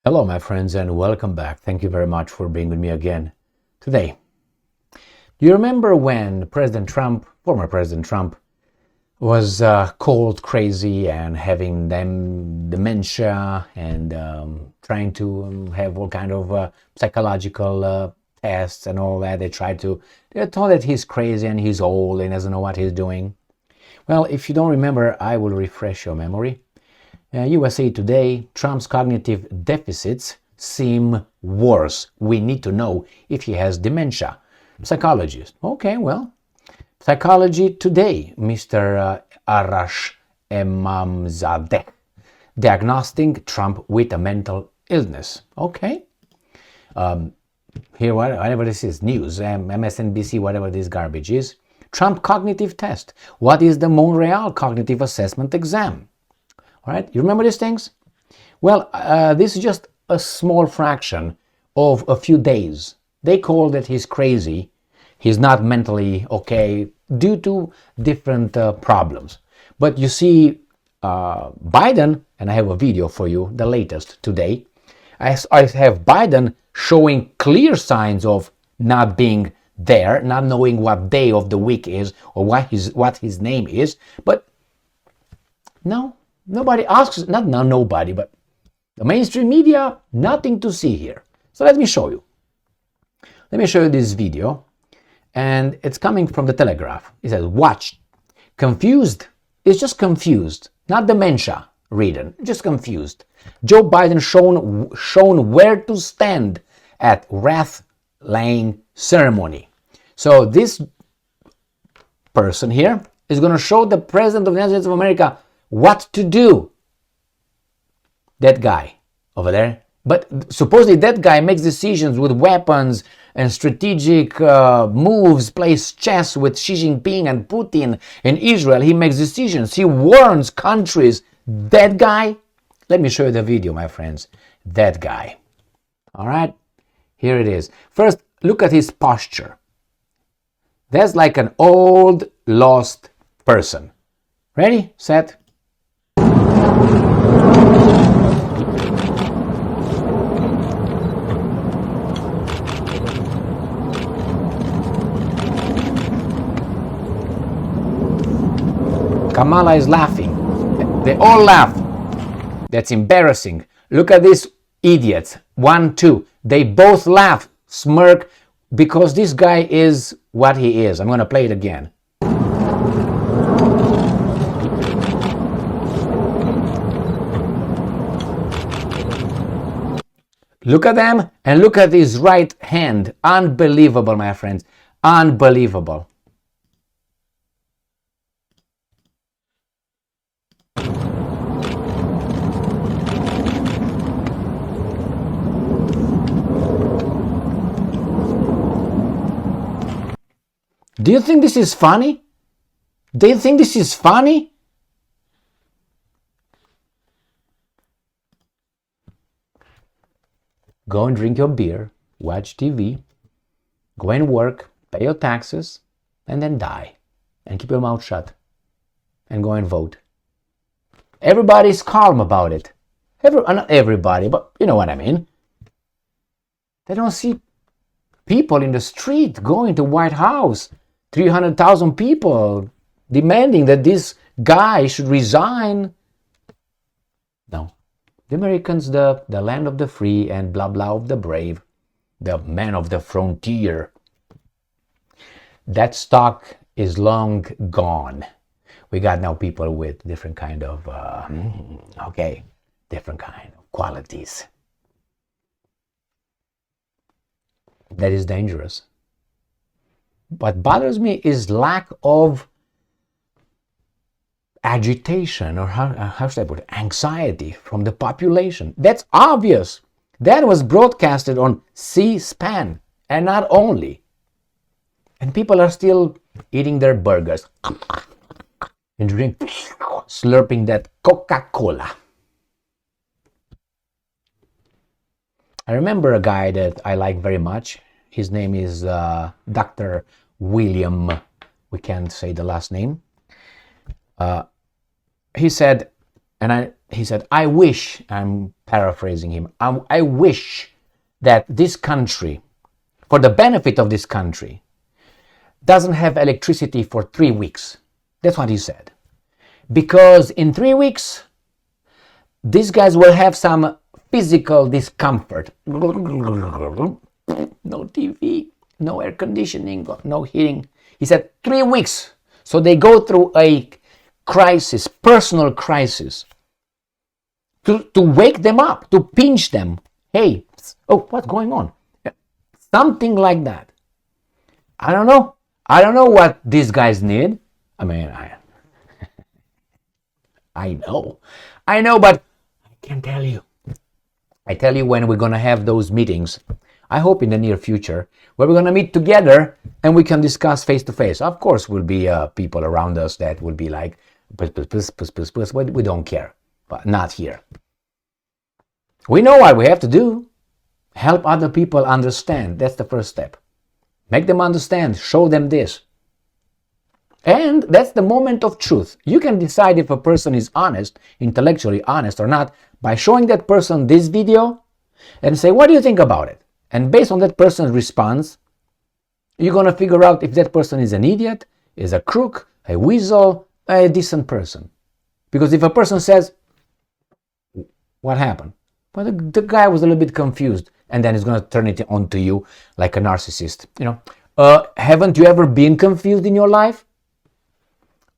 Hello, my friends, and welcome back. Thank you very much for being with me again today. Do you remember when former President Trump, was called crazy and having dementia and trying to have all kind of psychological tests and all that? They told that he's crazy and he's old and doesn't know what he's doing. Well, if you don't remember, I will refresh your memory. USA Today, Trump's cognitive deficits seem worse. We need to know if he has dementia. Psychologist. Okay, well, Psychology Today, Mr. Arash Emamzadeh, diagnosing Trump with a mental illness. Okay. Here, whatever this is, news, MSNBC, whatever this garbage is. Trump cognitive test. What is the Montreal cognitive assessment exam? All right, you remember these things? Well, this is just a small fraction of a few days. They call that he's crazy. He's not mentally okay due to different problems. But you see, Biden, and I have a video for you, the latest today. I have Biden showing clear signs of not being there, not knowing what day of the week is or what his name is. But no. Nobody asks, not nobody, but the mainstream media, nothing to see here. So let me show you. Let me show you this video. And it's coming from the Telegraph. It says, watch. Confused. It's just confused. Not dementia ridden. Just confused. Joe Biden shown where to stand at wreath-laying ceremony. So this person here is going to show the President of the United States of America what to do. That guy over there. But supposedly that guy makes decisions with weapons and strategic moves, plays chess with Xi Jinping and Putin in Israel. He makes decisions. He warns countries. That guy, let me show you the video, my friends. That guy. All right, here it is. First, look at his posture. That's like an old, lost person. Ready, set. Kamala is laughing. They all laugh. That's embarrassing. Look at these idiots. 1, 2. They both laugh, smirk, because this guy is what he is. I'm going to play it again. Look at them and look at his right hand. Unbelievable, my friends. Unbelievable. Do you think this is funny? Do you think this is funny? Go and drink your beer, watch TV, go and work, pay your taxes, and then die. And keep your mouth shut. And go and vote. Everybody's calm about it. Not everybody, but you know what I mean. They don't see people in the street going to White House. 300,000 people demanding that this guy should resign. No. The Americans, the land of the free and blah blah of the brave, the man of the frontier. That stock is long gone. We got now people with different kind of, different kind of qualities. That is dangerous. What bothers me is lack of agitation, or how should I put it, anxiety from the population. That's obvious. That was broadcasted on C-SPAN, and not only. And people are still eating their burgers and slurping that Coca-Cola. I remember a guy that I like very much. His name is Dr. William, we can't say the last name. He said, and he said, I wish, I'm paraphrasing him, I wish that this country, for the benefit of this country, doesn't have electricity for 3 weeks. That's what he said. Because in 3 weeks, these guys will have some physical discomfort. No TV, no air conditioning, no heating. He said 3 weeks. So they go through a crisis, personal crisis, to wake them up, to pinch them. Hey, oh, what's going on? Something like that. I don't know. I don't know what these guys need. I mean, I know, but I can't tell you. I tell you when we're going to have those meetings. I hope in the near future, where we're going to meet together and we can discuss face to face. Of course, will be people around us that will be like, we don't care, but not here. We know what we have to do. Help other people understand. That's the first step. Make them understand. Show them this. And that's the moment of truth. You can decide if a person is honest, intellectually honest or not, by showing that person this video and say, what do you think about it? And based on that person's response, you're going to figure out if that person is an idiot, is a crook, a weasel, a decent person. Because if a person says, what happened? Well, the guy was a little bit confused, and then he's going to turn it on to you like a narcissist. Haven't you ever been confused in your life?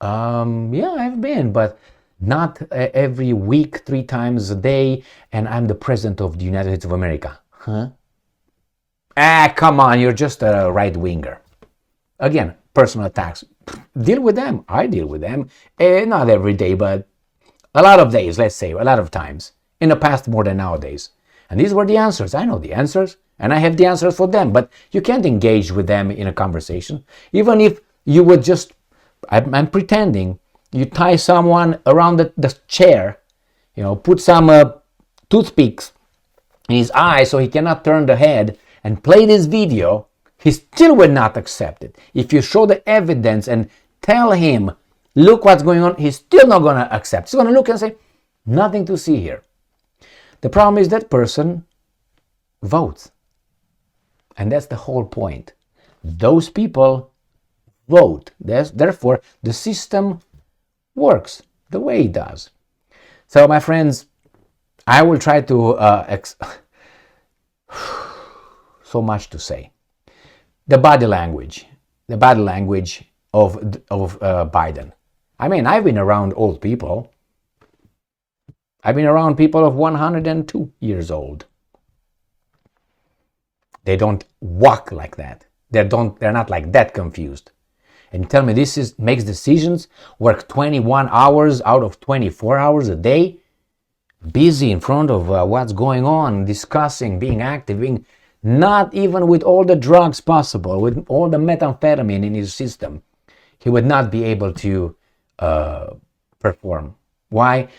Yeah, I've been, but not every week, 3 times a day, and I'm the president of the United States of America. Huh? Come on, you're just a right-winger. Again, personal attacks. Deal with them. I deal with them. Not every day, but a lot of days, let's say, a lot of times. In the past, more than nowadays. And these were the answers. I know the answers, and I have the answers for them, but you can't engage with them in a conversation. Even if you would just, I'm pretending, you tie someone around the chair, put some toothpicks in his eye so he cannot turn the head and play this video, he still will not accept it. If you show the evidence and tell him, look what's going on, he's still not going to accept. He's going to look and say, nothing to see here. The problem is that person votes. And that's the whole point. Those people vote. Therefore, the system works the way it does. So, my friends, I will try to... so much to say. The body language of Biden. I mean, I've been around old people. I've been around people of 102 years old. They don't walk like that. They're not like that confused. And tell me this makes decisions, work 21 hours out of 24 hours a day, busy in front of what's going on, discussing, being active, not even with all the drugs possible, with all the methamphetamine in his system, he would not be able to perform. Why?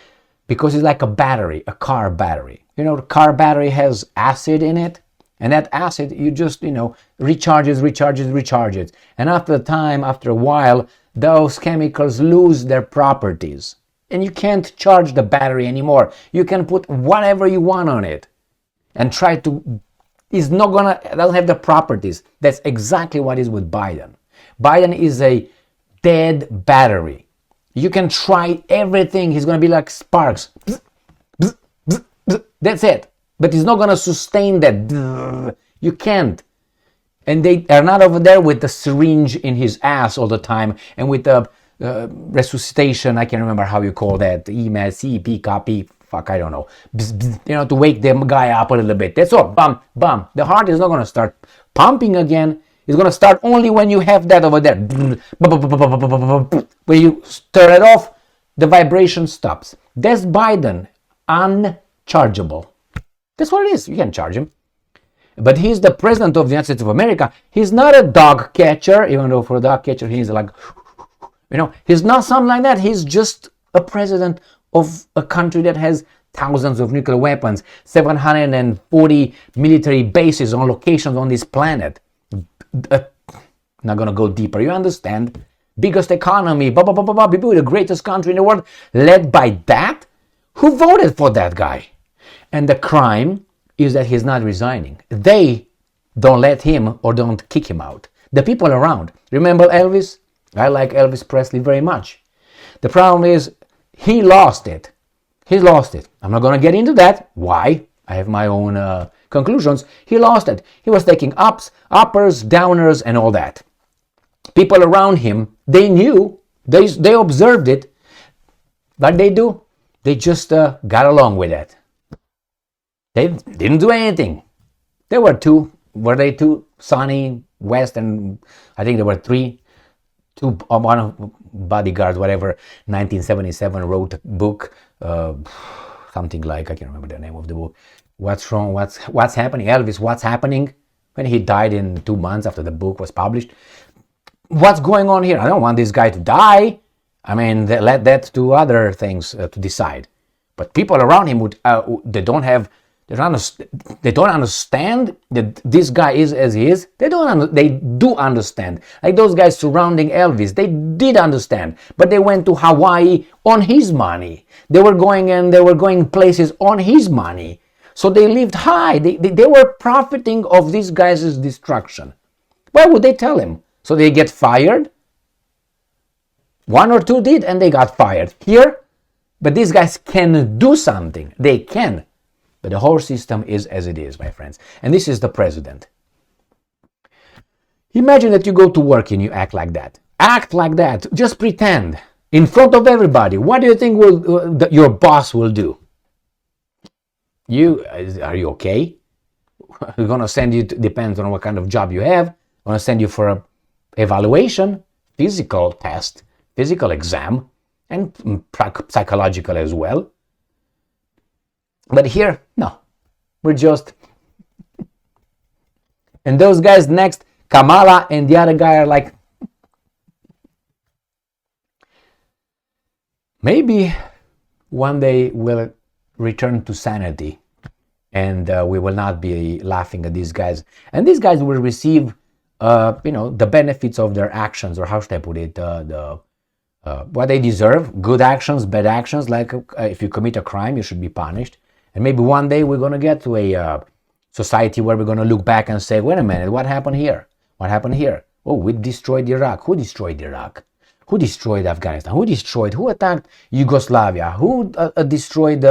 Because it's like a battery, a car battery. The car battery has acid in it, and that acid, you just, recharges. And after a while, those chemicals lose their properties. And you can't charge the battery anymore. You can put whatever you want on it and try to, doesn't have the properties. That's exactly what is with Biden. Biden is a dead battery. You can try everything. He's going to be like sparks. That's it. But he's not going to sustain that. You can't. And they are not over there with the syringe in his ass all the time and with the resuscitation, I can't remember how you call that, CP, copy, fuck, I don't know. To wake them guy up a little bit. That's all. Bum. The heart is not going to start pumping again. It's going to start only when you have that over there. When you turn it off, the vibration stops. That's Biden. Unchargeable. That's what it is. You can't charge him. But he's the president of the United States of America. He's not a dog catcher, even though for a dog catcher he's like, he's not something like that. He's just a president of a country that has thousands of nuclear weapons, 740 military bases on locations on this planet. Not gonna go deeper. You understand? Biggest economy, the greatest country in the world, led by that, Who voted for that guy? And the crime is that he's not resigning. They don't let him or don't kick him out. The people around. Remember Elvis? I like Elvis Presley very much. The problem is he lost it. He lost it. I'm not going to get into that. Why? I have my own conclusions. He lost it. He was taking uppers, downers, and all that. People around him, they knew, they observed it. What they do? They just got along with it. They didn't do anything. There were two. Were they two? Sonny, West, and I think there were three. One of bodyguards, whatever, 1977 wrote a book, something like, I can't remember the name of the book. What's wrong? What's happening? Elvis, what's happening? When he died in 2 months after the book was published. What's going on here? I don't want this guy to die. I mean, let that to other things to decide. But people around him they don't understand that this guy is as he is. They do understand. Like those guys surrounding Elvis, they did understand, but they went to Hawaii on his money. They were going places on his money. So they lived high. They were profiting of this guy's destruction. Why would they tell him? So they get fired? One or two did, and they got fired. Here, but these guys can do something. They can. But the whole system is as it is, my friends. And this is the president. Imagine that you go to work and you act like that. Act like that. Just pretend. In front of everybody. What do you think your boss will do? Are you okay? We're going to send you, depends on what kind of job you have. We're going to send you for an evaluation, physical test, physical exam, and psychological as well. But here, no. We're just... And those guys next, Kamala and the other guy are like... Maybe one day we'll return to sanity. And we will not be laughing at these guys. And these guys will receive, the benefits of their actions, or how should I put it, what they deserve. Good actions, bad actions. Like if you commit a crime, you should be punished. And maybe one day we're going to get to a society where we're going to look back and say, wait a minute, what happened here? What happened here? Oh, we destroyed Iraq. Who destroyed Iraq? Who destroyed Afghanistan? Who attacked Yugoslavia? Who destroyed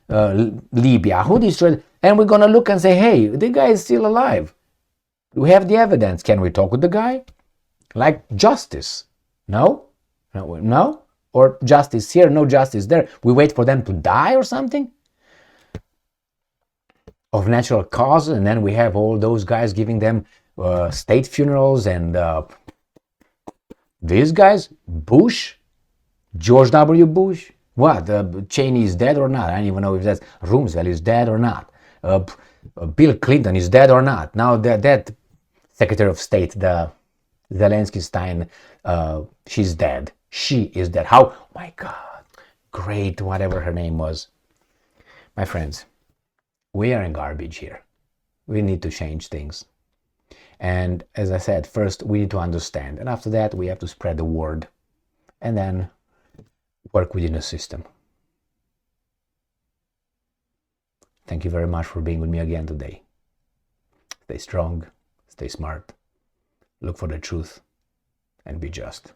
Libya? Who destroyed? And we're going to look and say, hey, the guy is still alive. We have the evidence. Can we talk with the guy? Like justice. No? No? Or justice here, no justice there. We wait for them to die or something? Of natural causes, and then we have all those guys giving them state funerals, and these guys, Bush, George W. Bush, what, Cheney is dead or not? I don't even know if that's Rumsfeld is dead or not. Bill Clinton is dead or not. Now that Secretary of State, the Zelensky Stein, she's dead. She is dead. How? Oh my God, great, whatever her name was. My friends, we are in garbage here. We need to change things. And as I said, first we need to understand. And after that, we have to spread the word. And then work within the system. Thank you very much for being with me again today. Stay strong, stay smart, look for the truth, and be just.